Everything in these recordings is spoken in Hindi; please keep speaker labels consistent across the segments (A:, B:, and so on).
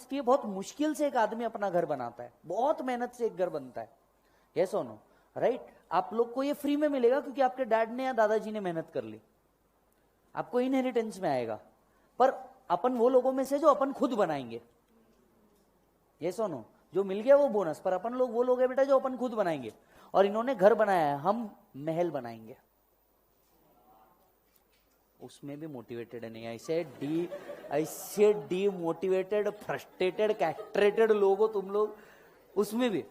A: समझती है बहुत मुश्किल से एक आदमी अपना घर बनाता है, बहुत मेहनत से एक घर बनता है, यस और नो, राइट? आप लोग को ये फ्री में मिलेगा क्योंकि आपके डैड ने या दादाजी ने मेहनत कर ली, आपको इनहेरिटेंस में आएगा। पर अपन वो लोगों में से जो अपन खुद बनाएंगे, यस और नो, जो मिल गया वो बोनस, पर अपन लोग वो लोग है बेटा जो अपन खुद बनाएंगे। और इन्होंने घर बनाया है, हम महल बनाएंगे। उसमें भी मोटिवेटेड नहीं, ऐसे डीमोटिवेटेड, फ्रस्ट्रेटेड, कैस्ट्रेटेड लोग हो तुम लोग, उसमें भी।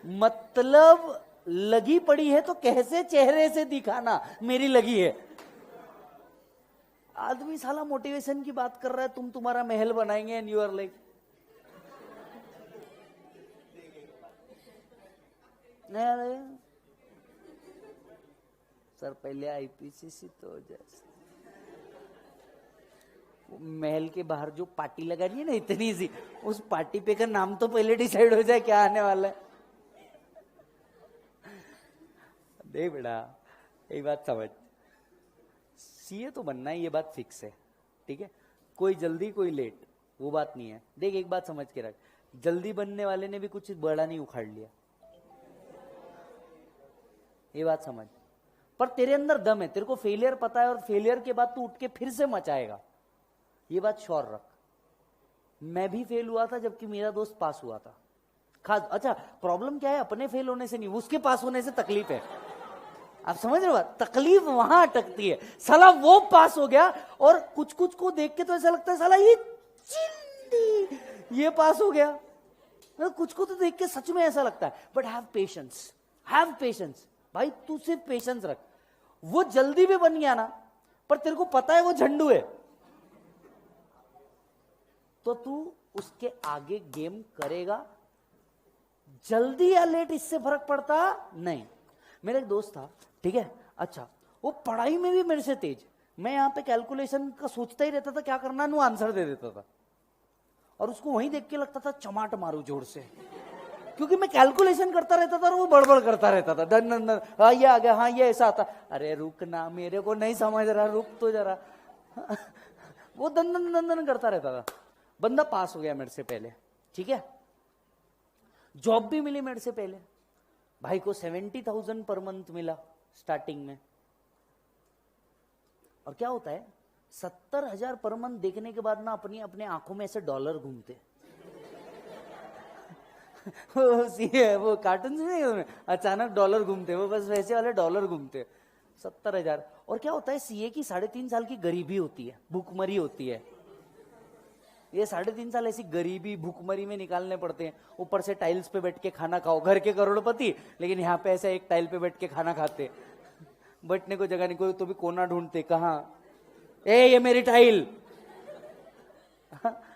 A: मतलब लगी पड़ी है तो कैसे चेहरे से दिखाना मेरी लगी है। आदमी साला मोटिवेशन की बात कर रहा है, तुम तुम्हारा महल बनाएंगे and you are like sir पहले आईपीसीसी तो जैसे महल के बाहर जो पार्टी लगा रही है ना इतनी सी, उस पार्टी पे का नाम तो पहले डिसाइड हो जाए क्या आने वाला है। देख बेटा एक बात समझ, सीए तो बनना है, ये बात फिक्स है, ठीक है? कोई जल्दी कोई लेट वो बात नहीं है। देख एक बात समझ के रख, जल्दी बनने वाले ने भी कुछ बड़ा नहीं उखाड़ लिया, ये बात समझ। पर तेरे अंदर दम है, तेरे को फेलियर पता है और फेलियर के बाद तू उठ के फिर से मचाएगा, ये बात श्योर रख। मैं भी फेल हुआ था जबकि मेरा दोस्त पास हुआ था। खास अच्छा प्रॉब्लम क्या है, अपने फेल होने से नहीं, उसके पास होने से तकलीफ है। आप समझ रहे हो बात? तकलीफ वहां अटकती है। साला वो पास हो गया और कुछ कुछ को देख के तो ऐसा लगता है साला ये चिंदी ये पास हो गया, कुछ को तो देख के सच में ऐसा लगता है। बट हैव पेशेंस भाई, तू सिर्फ पेशेंस रख। वो जल्दी भी बन गया ना, पर तेरे को पता है वो झंडू है, तो तू उसके आगे गेम करेगा। जल्दी या लेट इससे फर्क पड़ता नहीं। मेरा एक दोस्त था, ठीक है, अच्छा वो पढ़ाई में भी मेरे से तेज। मैं यहां पे कैलकुलेशन का सोचता ही रहता था क्या करना, वो आंसर दे देता था और उसको वहीं देख के लगता था चमाट मारू जोर से, क्योंकि मैं कैलकुलेशन करता रहता था और वो बड़बड़ करता रहता था। दन दन दन, हाँ ये आ गया, हाँ ये ऐसा आता। अरे रुक ना, मेरे को नहीं समझ रहा, रुक तो जरा। वो दन दन दन दन करता रहता था। बंदा पास हो गया मेरे से पहले, ठीक है, जॉब भी मिली मेरे से पहले। भाई को 70,000 पर मंथ मिला स्टार्टिंग में। और क्या होता है, 70,000 पर मंथ देखने के बाद ना अपनी अपने आंखों में ऐसे डॉलर घूमते। वो कार्टून में अचानक डॉलर घूमते, वो बस वैसे वाले डॉलर घूमते। 70,000। और क्या होता है, सीए की 3.5 साल की गरीबी होती है, भूखमरी होती है। ये 3.5 साल ऐसी गरीबी भूखमरी में निकालने पड़ते हैं। ऊपर से टाइल्स पे बैठ के खाना खाओ, घर के करोड़पति, लेकिन यहाँ पे ऐसा एक टाइल पे बैठ के खाना खाते, बैठने को जगह नहीं, कोई तो भी कोना ढूंढते, कहाँ ये मेरी टाइल।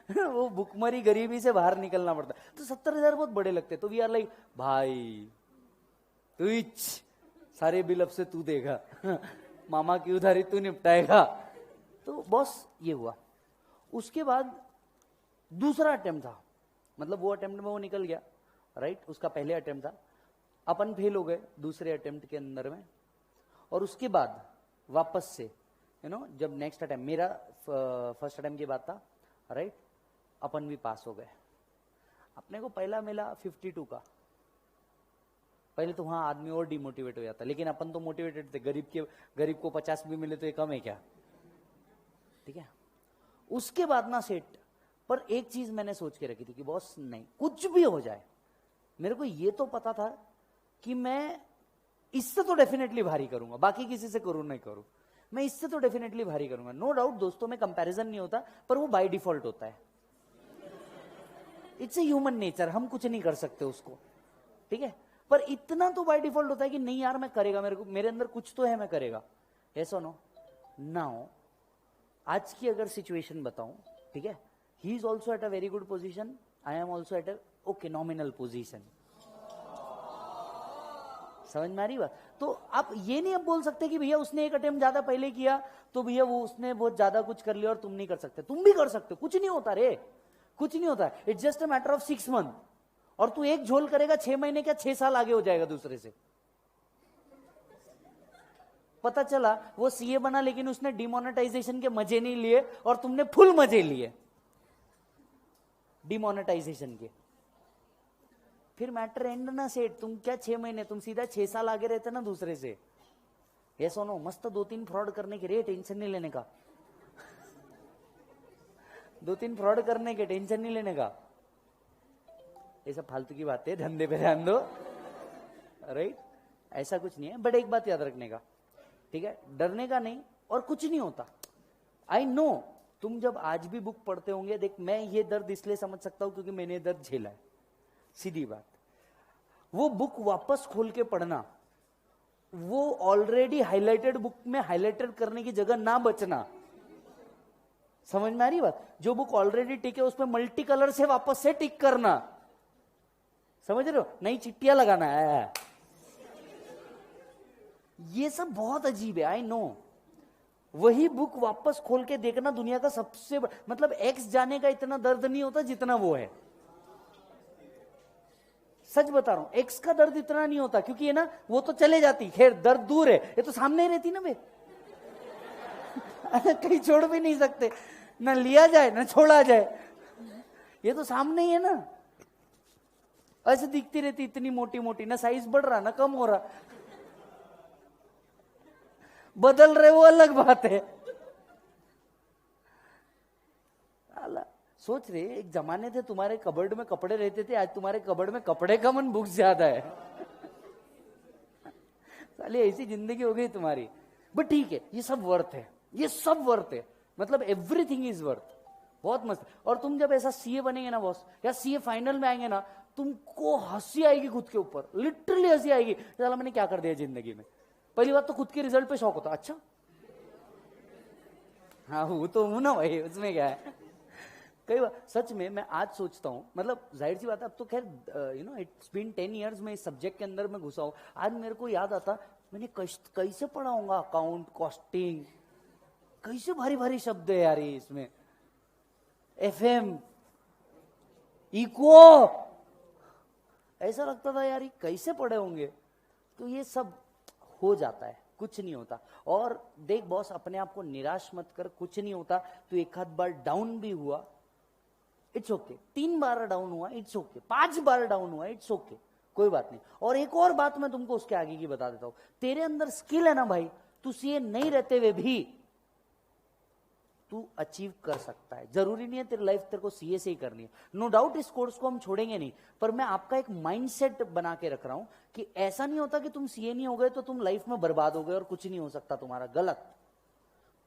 A: वो भूखमरी गरीबी से बाहर निकलना पड़ता। तो 70,000 बहुत बड़े लगते। तो वी आर लाइक भाई तू सारे बिल अब से तू देगा, मामा की उधारी तू निपटाएगा। तो बॉस ये हुआ। उसके बाद दूसरा अटेम्प्ट था, मतलब वो अटेम्प्ट में वो निकल गया, राइट? उसका पहले अटेम्प्ट था, अपन फेल हो गए दूसरे अटेम्प्ट के अंदर में। और उसके बाद वापस से जब नेक्स्ट अटेम्प्ट, मेरा फर्स्ट अटेम्प्ट की बात था, राइट? अपन भी पास हो गए। अपने को पहला मिला 52 का। पहले तो वहां आदमी और डिमोटिवेट हो जाता, लेकिन अपन तो मोटिवेटेड थे। गरीब को 50 भी मिले तो ये कम है क्या, ठीक है? उसके बाद ना सेट। पर एक चीज मैंने सोच के रखी थी कि बॉस नहीं, कुछ भी हो जाए, मेरे को ये तो पता था कि मैं इससे तो डेफिनेटली भारी करूंगा, बाकी किसी से करूं नहीं करूं, मैं इससे तो डेफिनेटली भारी करूंगा। नो डाउट दोस्तों में कंपैरिजन नहीं होता, पर वो बाय डिफॉल्ट होता है। इट्स ए ह्यूमन नेचर, हम कुछ नहीं कर सकते उसको, ठीक है? पर इतना तो बाय डिफॉल्ट होता है कि नहीं यार मैं करेगा, मेरे अंदर कुछ तो है, मैं करेगा। ऐसा नो नाउ आज की अगर सिचुएशन बताऊं, ठीक है, he is also at a very good position, I am also at a okay nominal position. समझ में आ रही बात? तो आप ये नहीं अब बोल सकते कि भैया उसने एक अटेम्प्ट ज्यादा पहले किया तो भैया वो उसने बहुत ज्यादा कुछ कर लिया और तुम नहीं कर सकते। तुम भी कर सकते हो, कुछ नहीं होता रे, कुछ नहीं होता। It's just a matter of 6 month. और तू एक झोल करेगा 6 महीने क्या 6 साल आगे हो जाएगा दूसरे से। पता चला वो सीए बना लेकिन उसने डिमोनेटाइजेशन के मजे नहीं लिए और तुमने फुल मजे लिए डिमोनेटाइजेशन के। फिर मैटर एंड ना सेट। तुम क्या 6 महीने, तुम सीधा 6 साल आगे रहते ना दूसरे से। ये सुनो, मस्त 2-3 फ्रॉड करने के लिए टेंशन नहीं लेने का। 2-3 फ्रॉड करने के टेंशन नहीं लेने का। ये सब फालतू की बातें, धंधे पे ध्यान दो, राइट? ऐसा कुछ नहीं है। बट एक बात याद रखने का, ठीक है, डरने का नहीं, और कुछ नहीं होता। आई नो तुम जब आज भी बुक पढ़ते होंगे, देख मैं ये दर्द इसलिए समझ सकता हूं क्योंकि मैंने दर्द झेला है, सीधी बात। वो बुक वापस खोल के पढ़ना, वो ऑलरेडी हाइलाइटेड बुक में हाइलाइटेड करने की जगह ना बचना। समझ में आ रही बात? जो बुक ऑलरेडी टिक है उसमें मल्टी कलर से वापस से टिक करना, समझ रहे हो? नई चिट्टियां लगाना है। ये सब बहुत अजीब है, आई नो। वही बुक वापस खोल के देखना दुनिया का सबसे मतलब एक्स जाने का इतना दर्द नहीं होता जितना वो है। सच बता रहा हूं, एक्स का दर्द इतना नहीं होता क्योंकि ये ना वो तो चले जाती, खैर दर्द दूर है, ये तो सामने ही रहती ना बे। कहीं छोड़ भी नहीं सकते, ना लिया जाए ना छोड़ा जाए, ये तो सामने ही है ना। ऐसे दिखती रहती इतनी मोटी मोटी, ना साइज बढ़ रहा ना कम हो रहा। बदल रहे वो अलग बात है। सोच रहे एक जमाने थे तुम्हारे कबर्ड में कपड़े रहते थे, आज तुम्हारे कबर्ड में कपड़े कम और बुक्स ज्यादा है। साली ऐसी जिंदगी हो गई तुम्हारी। बट ठीक है, ये सब वर्थ है, ये सब वर्थ है, मतलब एवरीथिंग इज वर्थ। बहुत मस्त। और तुम जब ऐसा सीए बनेंगे ना बॉस, या सीए फाइनल में आएंगे ना, तुमको हंसी आएगी खुद के ऊपर, लिटरली हंसी आएगी। चला मैंने क्या कर दिया जिंदगी में। पहली बात तो खुद के रिजल्ट पे शौक होता, अच्छा हाँ वो तो हूं ना भाई, उसमें क्या है। कई बार सच में मैं आज सोचता हूँ, मतलब जाहिर सी बात है, अब तो खैर you know it's been 10 years में इस सब्जेक्ट के अंदर में घुसा हूं। आज मेरे को याद आता मैंने कैसे पढ़ाऊंगा अकाउंट, कॉस्टिंग, कैसे भारी भारी शब्द है यार इसमें, एफएम, इको, ऐसा लगता था यार कैसे पढ़े होंगे। तो ये सब हो जाता है, कुछ नहीं होता। और देख बॉस, अपने आप को निराश मत कर, कुछ नहीं होता। तो एक आध बार डाउन भी हुआ, इट्स ओके। 3 बार डाउन हुआ, इट्स ओके। 5 बार डाउन हुआ, इट्स ओके, कोई बात नहीं। और एक और बात मैं तुमको उसके आगे की बता देता हूं, तेरे अंदर स्किल है ना भाई, तू सीए नहीं रहते हुए भी तू अचीव कर सकता है। जरूरी नहीं है तेरी लाइफ तेरे को सीए से ही करनी है, नो डाउट इस कोर्स को हम छोड़ेंगे नहीं। पर मैं आपका एक माइंडसेट बना के रख रहा हूं कि ऐसा नहीं होता कि तुम सीए नहीं हो गए तो तुम लाइफ में बर्बाद हो गए और कुछ नहीं हो सकता तुम्हारा। गलत।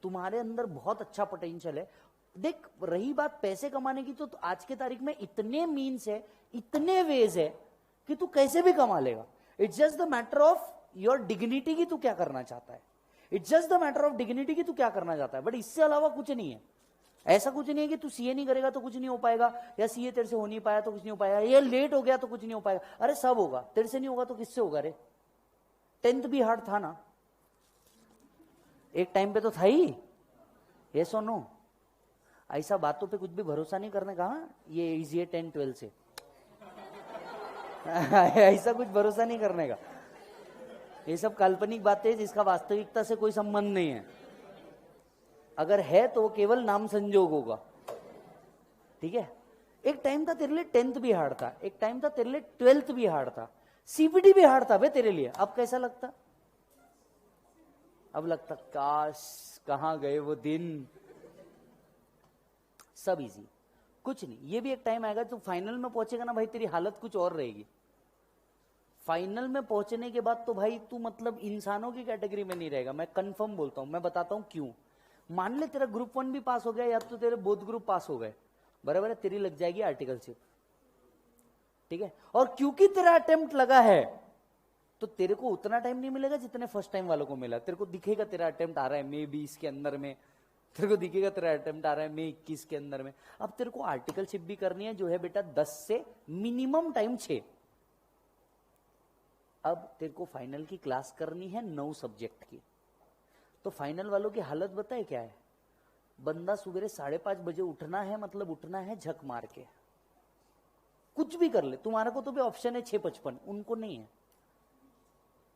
A: तुम्हारे अंदर बहुत अच्छा पोटेंशियल है। देख, रही बात पैसे कमाने की, तो आज के तारीख में इतने मीन्स है, इतने वेज है कि तू कैसे भी कमा लेगा। It's just the matter of your dignity की तू क्या करना चाहता है। It's just the matter of dignity की तू क्या करना चाहता है। बट इससे अलावा कुछ नहीं है। ऐसा कुछ नहीं है कि तू सीए नहीं करेगा तो कुछ नहीं हो पाएगा, या सीए तेरे से हो नहीं पाया तो कुछ नहीं हो पाएगा, ये लेट हो गया तो कुछ नहीं हो पाएगा। अरे सब होगा, तेरे से नहीं होगा तो किससे होगा रे। 10th भी हार्ड था ना, एक टाइम पे तो था ही। ये सुनो, ऐसा बातों पे कुछ भी भरोसा नहीं करने का। ये इजी है 10-12 से। ऐसा कुछ भरोसा नहीं करने का। ये सब काल्पनिक बातें हैं जिसका वास्तविकता से कोई संबंध नहीं है। अगर है तो केवल नाम संजोग होगा, ठीक है। एक टाइम था तेरे लिए 10th भी हार्ड था, एक टाइम था तेरे लिए 12th भी हार्ड था, सीबीटी भी हार्ड था बे तेरे लिए। अब कैसा लगता? अब लगता काश कहां गए वो दिन। सब इजी, कुछ नहीं। ये भी एक टाइम आएगा तो फाइनल में पहुंचेगा ना भाई, तेरी हालत कुछ और रहेगी। फाइनल में पहुंचने के बाद तो भाई तू मतलब इंसानों की कैटेगरी में नहीं रहेगा। मैं कंफर्म बोलता हूं, मैं बताता हूं क्यों। मान ले तेरा ग्रुप 1 भी पास हो गया, या तो तेरे बोथ ग्रुप पास हो गए, बराबर है, तेरी लग जाएगी आर्टिकलशिप, ठीक है। और क्योंकि तेरा अटेम्प्ट लगा है तो तेरे को उतना टाइम नहीं मिलेगा जितने फर्स्ट टाइम वालों को मिला। तेरे को दिखेगा तेरा अटेम्प्ट आ रहा है मे 20 के अंदर में, तेरे को दिखेगा तेरा अटेम्प्ट आ रहा है मे 21 के अंदर में। अब तेरे को आर्टिकलशिप भी करनी है जो है बेटा 10 से मिनिमम टाइम 6। अब तेरे को फाइनल की क्लास करनी है 9 सब्जेक्ट की। तो फाइनल वालों की हालत बताए क्या है। बंदा सुबह 5:30 बजे उठना है, मतलब उठना है झक मार के, कुछ भी कर ले। तुम्हारे को तो भी ऑप्शन है 6:55, उनको नहीं है,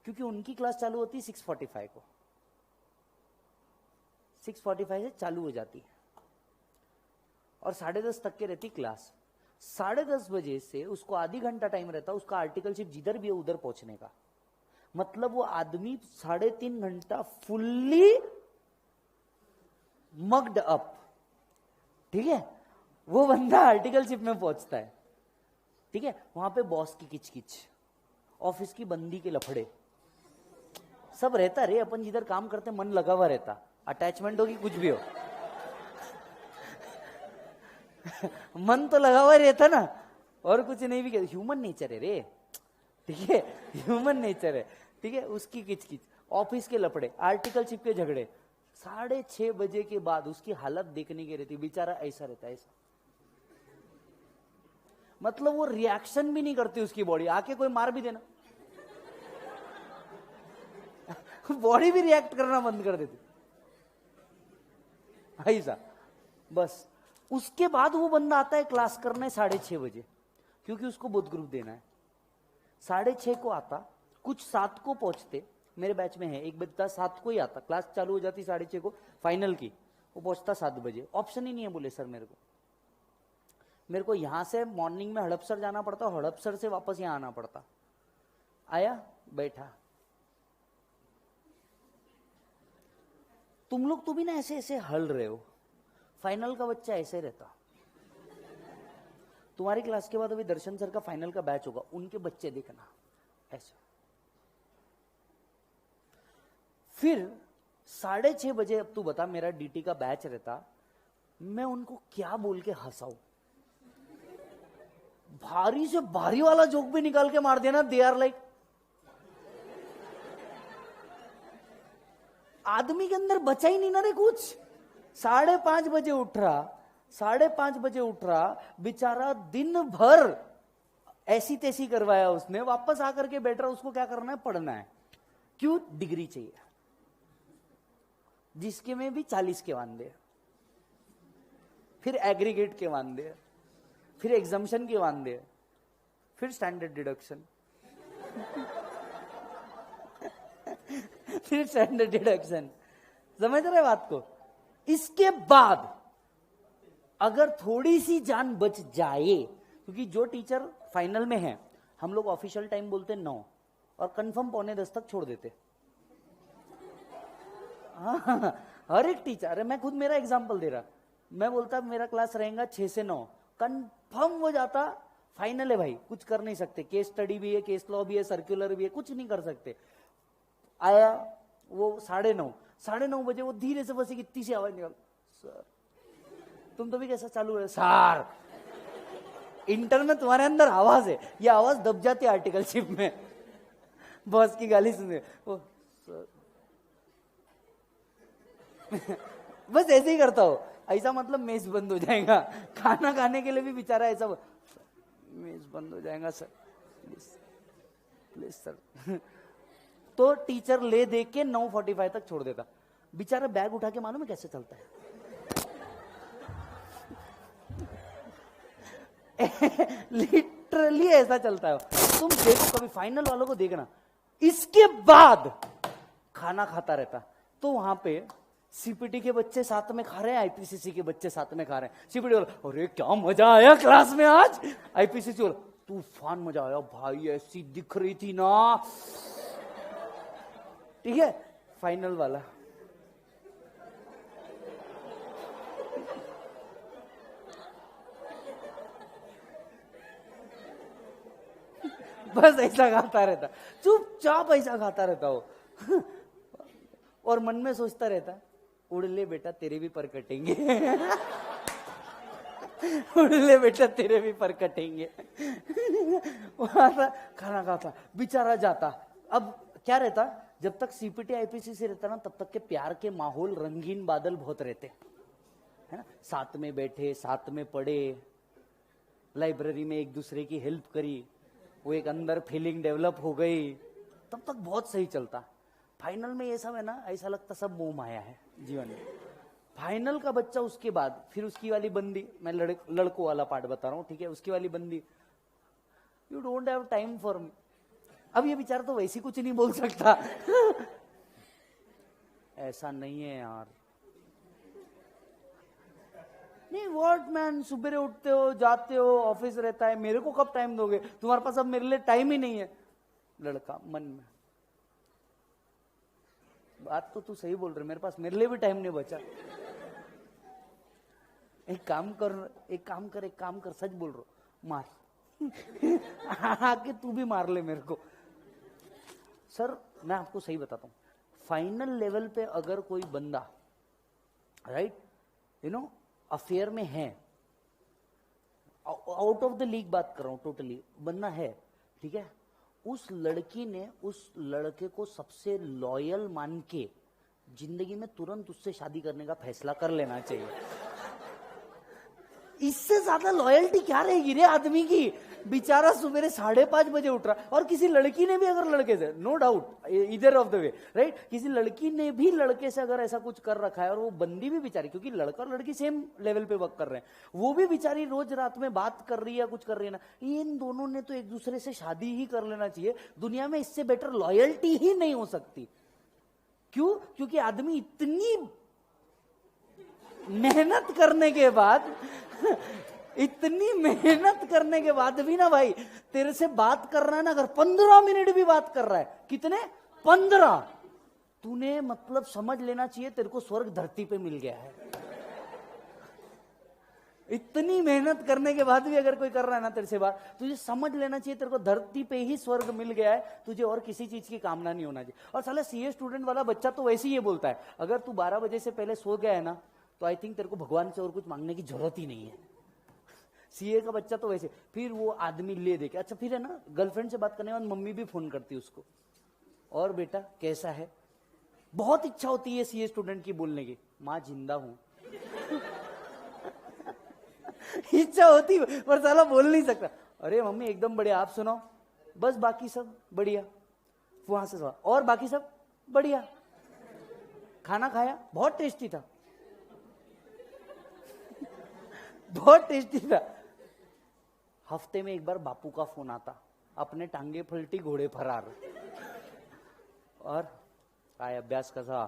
A: क्योंकि उनकी क्लास चालू होती है 6:45 को। 6:45 से चालू हो जाती है और 10:30 तक के रहती क्लास। 10:30 बजे से उसको आधी घंटा टाइम रहता उसका आर्टिकलशिप जिधर भी है उधर पहुंचने का। मतलब वो आदमी 3.5 घंटा फुल्ली मग्ड अप, ठीक है, वो बंदा आर्टिकलशिप में पहुंचता है। ठीक है, वहां पे बॉस की किचकिच, ऑफिस की बंदी के लफड़े सब रहता रे। अपन जिधर काम करते मन लगा हुआ रहता, अटैचमेंट होगी कुछ भी हो मन तो लगा हुआ रहता ना, और कुछ नहीं भी कहते। ह्यूमन नेचर है रे, ठीक है, ह्यूमन नेचर है, ठीक है। उसकी किचकिच, ऑफिस के लफड़े, आर्टिकलशिप के झगड़े, 6:30 बजे के बाद उसकी हालत देखने की रहती। बेचारा ऐसा रहता है, ऐसा, मतलब वो रिएक्शन भी नहीं करती उसकी बॉडी। आके कोई मार भी देना बॉडी भी रिएक्ट करना बंद कर देती, ऐसा। बस उसके बाद वो बंदा आता है क्लास करने 6:30 बजे, क्योंकि उसको बुध ग्रुप देना है। 6:30 को आता, कुछ 7 को पहुंचते। मेरे बैच में है एक बच्चा 7 को ही आता, क्लास चालू हो जाती 6:30 को फाइनल की, वो पहुंचता 7 बजे। ऑप्शन ही नहीं है, बोले सर मेरे को यहां से मॉर्निंग में हड़पसर जाना पड़ता, हड़पसर से वापस यहां आना पड़ता। आया, बैठा, तुम लोग तो भी ना ऐसे ऐसे हल रहे हो। फाइनल का बच्चा ऐसे रहता। तुम्हारी क्लास के बाद अभी दर्शन सर का फाइनल का बैच होगा, उनके बच्चे देखना ऐसे। फिर 6:30 बजे, अब तू बता, मेरा डीटी का बैच रहता, मैं उनको क्या बोल के हंसाऊं? भारी से भारी वाला जोक भी निकाल के मार देना, दे आर लाइक, आदमी के अंदर बचा ही नहीं ना रे कुछ। 5:30 बजे उठ रहा, 5:30 बजे उठ रहा, बेचारा दिन भर ऐसी तैसी करवाया उसने, वापस आकर के बैठ रहा। उसको क्या करना है? पढ़ना है। क्यों? डिग्री चाहिए, जिसके में भी 40 के वांदे, फिर एग्रीगेट के वांदे, फिर एग्जाम्शन के वांदे, फिर स्टैंडर्ड डिडक्शन फिर स्टैंडर्ड डिडक्शन। समझ रहे बात को? इसके बाद अगर थोड़ी सी जान बच जाए, क्योंकि जो टीचर फाइनल में है, हम लोग ऑफिशियल टाइम बोलते 9 और कंफर्म 9:45 तक छोड़ देते। हाँ, हर एक टीचर, अरे मैं खुद मेरा एग्जांपल दे रहा, मैं बोलता मेरा क्लास रहेगा 6 से 9, कंफर्म हो जाता फाइनल है भाई, कुछ कर नहीं सकते, केस स्टडी भी है, केस लॉ भी है, सर्कुलर भी है, कुछ नहीं कर सकते। आया वो 9:30 बजे, वो धीरे से बस इतनी सी आवाज निकाल, सर तुम तो भी कैसा चालू है सर। इंटर में तुम्हारे अंदर आवाज है, ये आवाज दब जाती है आर्टिकलशिप में, बॉस की गाली सुने ओ सर बस ऐसे ही करता हो, ऐसा मतलब मेज बंद हो जाएगा। खाना खाने के लिए भी बेचारा ऐसा, मेज बंद हो जाएगा सर, प्लीज सर। तो टीचर ले दे के 9:45 तक छोड़ देता। बेचारा बैग उठा के मालूम है कैसे चलता है लिटरली ऐसा चलता है। तुम देखो कभी, फाइनल वालों को देखना। इसके बाद खाना खाता रहता, तो वहां पे सीपीटी के बच्चे साथ में खा रहे हैं, आईपीसीसी के बच्चे साथ में खा रहे हैं। सीपीटी वाला, अरे क्या मजा आया क्लास में आज। आईपीसीसी वाला, तूफान मजा आया भाई, ऐसी दिख रही थी ना। ठीक है, फाइनल वाला बस ऐसा खाता रहता, चुपचाप ऐसा खाता रहता हो और मन में सोचता रहता, उड़ ले बेटा तेरे भी पर कटेंगे उड़ ले बेटा तेरे भी पर कटेंगे खाना खाता, बेचारा जाता। अब क्या रहता, जब तक सीपीटी आईपीसीसी रहता ना, तब तक के प्यार के माहौल, रंगीन बादल बहुत रहते, है ना। साथ में बैठे, साथ में पढ़े, लाइब्रेरी में एक दूसरे की हेल्प करी, वो एक अंदर फीलिंग डेवलप हो गई, तब तक बहुत सही चलता। फाइनल में ये सब है ना, ऐसा लगता सब मोह माया है जीवन में। फाइनल का बच्चा, उसके बाद फिर उसकी वाली बंदी, मैं लड़कों वाला पार्ट बता रहा हूँ, ठीक है। उसकी वाली बंदी, you don't have time for me. अब ये बेचारा तो वैसे कुछ नहीं बोल सकता ऐसा नहीं है यार, नहीं व्हाट मैन, सुबह उठते हो, जाते हो, ऑफिस रहता है, मेरे को कब टाइम दोगे, तुम्हारे पास अब मेरे लिए टाइम ही नहीं है। लड़का मन में, बात तो तू सही बोल रहे, मेरे पास मेरे लिए भी टाइम नहीं बचा। एक काम कर, सच बोल रहा हूं, मार आके तू भी मार ले मेरे को। सर मैं आपको सही बताता हूं, फाइनल लेवल पे अगर कोई बंदा राइट अफेयर में है, आउट ऑफ द लीग बात कर रहा हूं, टोटली बंदा है, ठीक है, उस लड़की ने उस लड़के को सबसे लॉयल मान के जिंदगी में तुरंत उससे शादी करने का फैसला कर लेना चाहिए। इससे ज्यादा लॉयल्टी क्या रहेगी रे आदमी की। बेचारा सुबह 5:30 बजे उठ रहा, और किसी लड़की ने भी अगर लड़के से, नो डाउट इधर ऑफ द वे राइट, किसी लड़की ने भी लड़के से अगर ऐसा कुछ कर रखा है, और वो बंदी भी बेचारी, क्योंकि लड़का और लड़की सेम लेवल पे वर्क कर रहे हैं, वो भी बेचारी रोज रात में बात कर रही है, कुछ कर रही है ना, इन दोनों ने तो एक दूसरे से शादी ही कर लेना चाहिए। दुनिया में इससे बेटर लॉयल्टी ही नहीं हो सकती। क्यों? क्योंकि आदमी इतनी मेहनत करने के बाद इतनी मेहनत करने के बाद भी ना भाई, तेरे से बात कर रहा है ना, अगर 15 मिनट भी बात कर रहा है, कितने 15, तूने मतलब समझ लेना चाहिए तेरे को स्वर्ग धरती पे मिल गया है। इतनी मेहनत करने के बाद भी अगर कोई कर रहा है ना तेरे से बात, तुझे समझ लेना चाहिए तेरे को धरती पे ही स्वर्ग मिल गया है, तुझे और किसी चीज की कामना नहीं होना चाहिए। और साला सीए स्टूडेंट वाला बच्चा तो वैसे ही ये बोलता है, अगर तू 12 बजे से पहले सो गया है ना, तो आई थिंक तेरे को भगवान से और कुछ मांगने की जरूरत ही नहीं है। सीए का बच्चा तो वैसे, फिर वो आदमी ले दे के, अच्छा फिर है ना, गर्लफ्रेंड से बात करने के बाद मम्मी भी फोन करती है उसको, और बेटा कैसा है, बहुत इच्छा होती है सीए स्टूडेंट की बोलने की, माँ जिंदा हूं। इच्छा होती पर साला बोल नहीं सकता। अरे मम्मी एकदम बढ़िया, आप सुनाओ, बस बाकी सब बढ़िया, वहां से सवाल, और बाकी सब बढ़िया, खाना खाया बहुत टेस्टी था, बहुत टेस्टी था। हफ्ते में एक बार बापू का फोन आता, अपने टांगे पलटी घोड़े फरार, और काय अभ्यास कसा,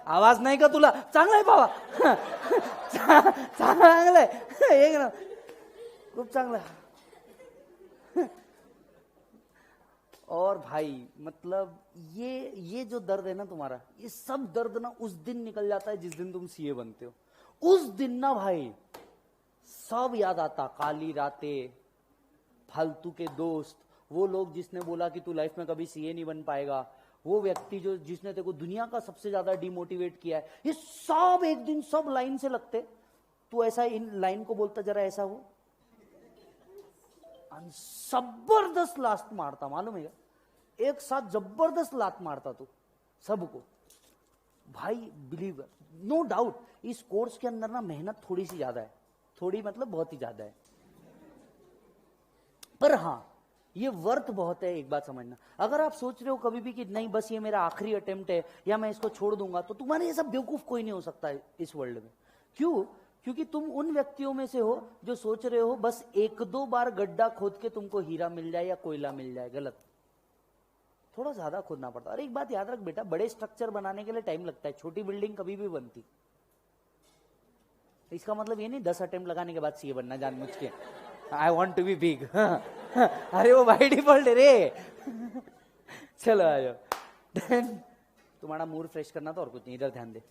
A: आवाज नाही का तुला, चांगला आहे बाबा, चांगला आहे, एक ना खूप चांगला आहे। और भाई मतलब ये जो दर्द है ना तुम्हारा, ये सब दर्द ना उस दिन निकल जाता है जिस दिन तुम सीए बनते हो। उस दिन ना भाई सब याद आता, काली रातें, फालतू के दोस्त, वो लोग जिसने बोला कि तू लाइफ में कभी सीए नहीं बन पाएगा, वो व्यक्ति जो जिसने तेरे को दुनिया का सबसे ज्यादा डिमोटिवेट किया है, ये सब एक दिन सब लाइन से लगते। तू ऐसा इन लाइन को बोलता, जरा ऐसा हो, जबरदस्त लात मारता, मालूम है क्या, एक साथ जबरदस्त लात मारता तू सबको। भाई बिलीव, नो डाउट इस कोर्स के अंदर ना मेहनत थोड़ी सी ज्यादा है, थोड़ी मतलब बहुत ही ज्यादा है, पर हाँ ये वर्थ बहुत है। एक बात समझना, अगर आप सोच रहे हो कभी भी कि नहीं बस ये मेरा आखिरी अटेम्प्ट है या मैं इसको छोड़ दूंगा, तो तुम्हारे ये सब बेवकूफ कोई नहीं हो सकता है इस वर्ल्ड में। क्यों? क्योंकि तुम उन व्यक्तियों में से हो जो सोच रहे हो बस 1-2 बार गड्ढा खोद के तुमको हीरा मिल जाए या कोयला मिल जाए। गलत, थोड़ा ज्यादा खोदना पड़ता। और एक बात याद रख बेटा, बड़े स्ट्रक्चर बनाने के लिए टाइम लगता है, छोटी बिल्डिंग कभी भी बनती। इसका मतलब ये नहीं 10 अटेम्प्ट लगाने के बाद सीए बनना जानबूझ के, I want to be big. अरे वो बाई डिफॉल्ट है रे। चलो आ जाओ, तुम्हारा मूड फ्रेश करना था और कुछ नहीं, इधर ध्यान दे।